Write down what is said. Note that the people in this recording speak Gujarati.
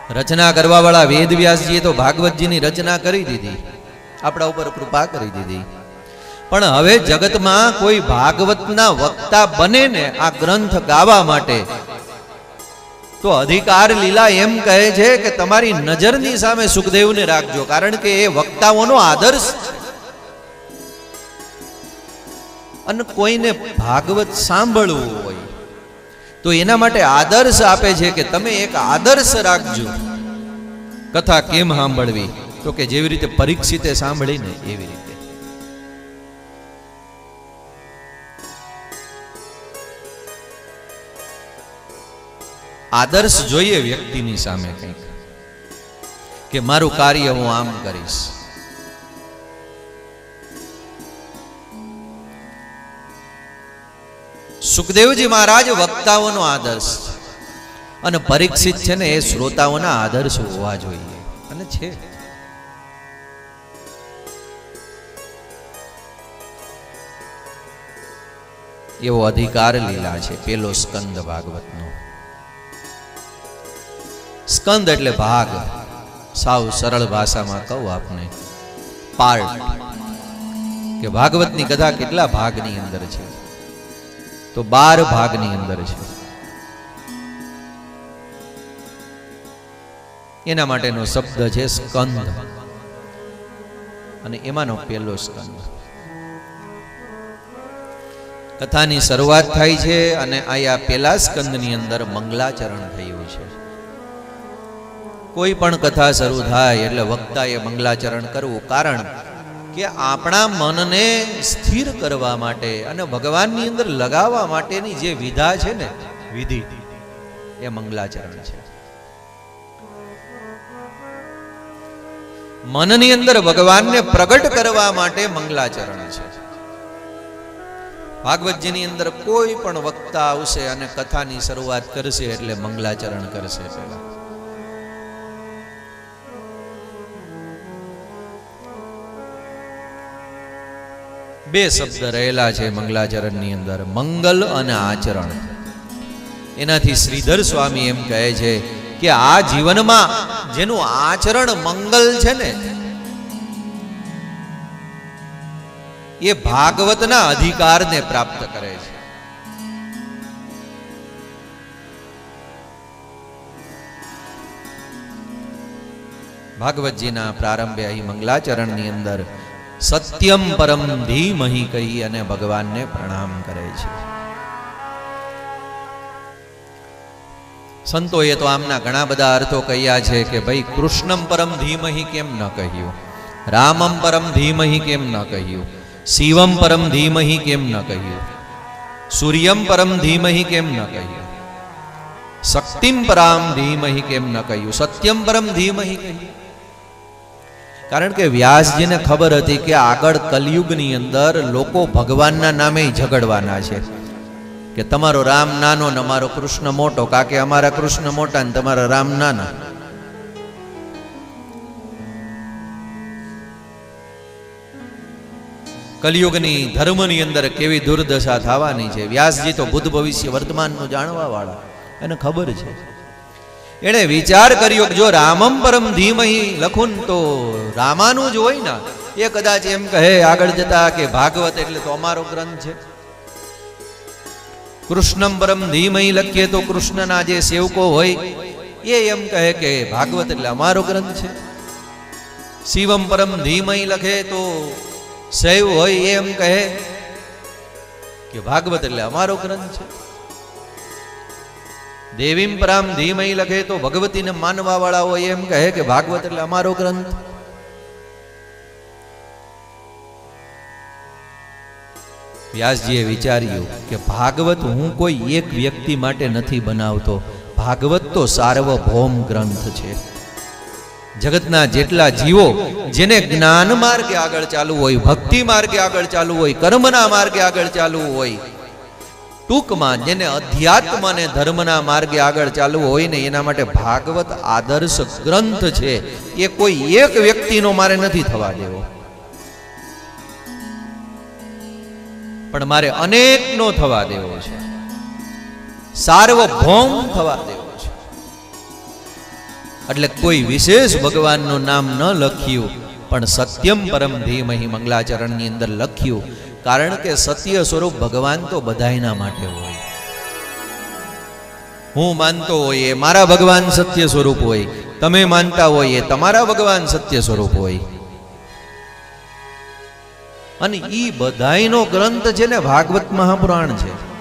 રચના કરવા વાળા વેદવ્યાસજીએ તો ભાગવતજીની રચના કરી દીધી, આપણા ઉપર કૃપા કરી દીધી. પણ હવે જગતમાં કોઈ ભાગવતના વક્તા બને ને આ ગ્રંથ ગાવા માટે, તો અધિકાર લીલા એમ કહે છે કે તમારી નજરની સામે સુખદેવને રાખજો, કારણ કે એ વક્તાઓનો આદર્શ. અને કોઈને ભાગવત સાંભળવું હોય તો એના માટે આદર્શ આપે છે કે તમે એક આદર્શ રાખજો. કથા કેમ સાંભળવી? તો કે જેવી રીતે પરીક્ષિતે સાંભળીને એવી રીતે. આદર્શ જોઈએ વ્યક્તિની સામે કંઈક, કે મારું કાર્ય હું આમ કરીશ. સુખદેવજી મહારાજ વક્તાઓનો આદર્શ, અને પરીક્ષિત છે ને એ શ્રોતાઓના આદર્શ હોવા જોઈએ, અને છે. એવો અધિકાર લીલા છે પેલો સ્કંદ ભાગવતનો. સ્કંદ એટલે ભાગ, સાવ સરળ ભાષામાં કહું આપને, પાર્ટ. કે ભાગવતની કથા કેટલા ભાગની અંદર છે? તો 12 ભાગની અંદર છે. એના માટેનો શબ્દ છે સ્કંદ, અને એમાંનો પહેલો સ્કંદ. કથાની શરૂઆત થાય છે અને આયા પહેલા સ્કંદની અંદર મંગલાચરણ થયું છે. કોઈ પણ કથા શરૂ થાય એટલે વક્તાએ મંગલાચરણ કરવું, કારણ કે આપણા મનને સ્થિર કરવા માટે અને ભગવાનની અંદર લગાવવા માટેની જે વિધા છે ને, વિધિ, એ મંગલાચરણ છે. મનની અંદર ભગવાનને પ્રગટ કરવા માટે મંગલાચરણ છે. ભાગવતજીની અંદર કોઈ પણ વક્તા આવશે અને કથાની શરૂઆત કરશે એટલે મંગલાચરણ કરશે. પહેલા બે શબ્દ રહેલા છે મંગલાચરણની અંદર, મંગલ અને આચરણ. એનાથી શ્રીધર સ્વામી એમ કહે છે કે આ જીવનમાં જેનું આચરણ મંગલ છે ને, એ ભાગવતના અધિકારને પ્રાપ્ત કરે છે. ભાગવતજીના પ્રારંભે અહીં મંગલાચરણની અંદર સત્યમ પરમ ધીમહિ કહી અને ભગવાનને પ્રણામ કરે છે. સંતોએ તો આમના ઘણા બધા અર્થો કહ્યા છે કે ભાઈ કૃષ્ણમ પરમ ધીમહિ કેમ ન કહ્યું, રામમ પરમ ધીમહિ કેમ ન કહ્યું, શિવમ પરમ ધીમહિ કેમ ન કહ્યું, સૂર્યમ પરમ ધીમહિ કેમ ન કહ્યું, શક્તિમ પરામ ધીમહિ કેમ ન કહ્યું, સત્યમ પરમ ધીમહિ કહ્યું. કારણ કે વ્યાસજીને ખબર હતી કે આગળ કલયુગની અંદર લોકો ભગવાનના નામે ઝઘડવાના છે, કે તમારો રામ નાનો ને અમારો કૃષ્ણ મોટો, કાકે અમારા કૃષ્ણ મોટા ને તમારા રામ નાના. કલયુગની ધર્મની અંદર કેવી દુર્દશા થવાની છે. વ્યાસજી તો ભૂત ભવિષ્ય વર્તમાનનું જાણવા વાળા, એને ખબર છે. એણે વિચાર કર્યો કે જો રામમ પરમ ધીમહિ લખું તો રામાનું જ હોય ને. એ કદાચ એમ કહે આગળ જતા કે ભાગવત એટલે તો અમારો ગ્રંથ છે. કૃષ્ણમ પરમ ધીમહિ લખીએ તો કૃષ્ણના જે સેવકો હોય એ એમ કહે કે ભાગવત એટલે અમારો ગ્રંથ છે. શિવમ પરમ ધીમહિ લખે તો શૈવ હોય એમ કહે કે ભાગવત એટલે અમારો ગ્રંથ છે. દેવીમ પરામ ધીમહિ લખે તો ભગવતીને માનવા વાળા હોય એમ કહે કે ભાગવત એટલે અમારો ગ્રંથ. વ્યાસજીએ વિચાર્યું કે ભાગવત હું કોઈ એક વ્યક્તિ માટે નથી બનાવતો, ભાગવત તો સાર્વભૌમ ગ્રંથ છે. જગતના જેટલા જીવો જેને જ્ઞાન માર્ગે આગળ ચાલવું હોય, ભક્તિ માર્ગે આગળ ચાલવું હોય, કર્મના માર્ગે આગળ ચાલવું હોય, ટૂંકમાં જેને અધ્યાત્મ અને ધર્મના માર્ગે આગળ ચાલવું હોય ને, એના માટે ભાગવત આદર્શ ગ્રંથ છે. એ કોઈ એક વ્યક્તિનો મારે નથી થવા દેવો, પણ મારે અનેકનો થવા દેવો છે, સાર્વભૌમ થવા દેવો છે. એટલે કોઈ વિશેષ ભગવાનનું નામ ન લખ્યું, પણ સત્યમ પરમ ધીમહિ મંગલાચરણની અંદર લખ્યું. કારણ કે સત્ય સ્વરૂપ ભગવાન તો બધાયના માટે હોય. હું માનતો હોઈએ મારા ભગવાન સત્ય સ્વરૂપ હોય, તમે માનતા હોઈએ તમારા ભગવાન સત્ય સ્વરૂપ હોય. અને ઈ બધાયનો ગ્રંથ છે ને ભાગવત મહાપુરાણ છે.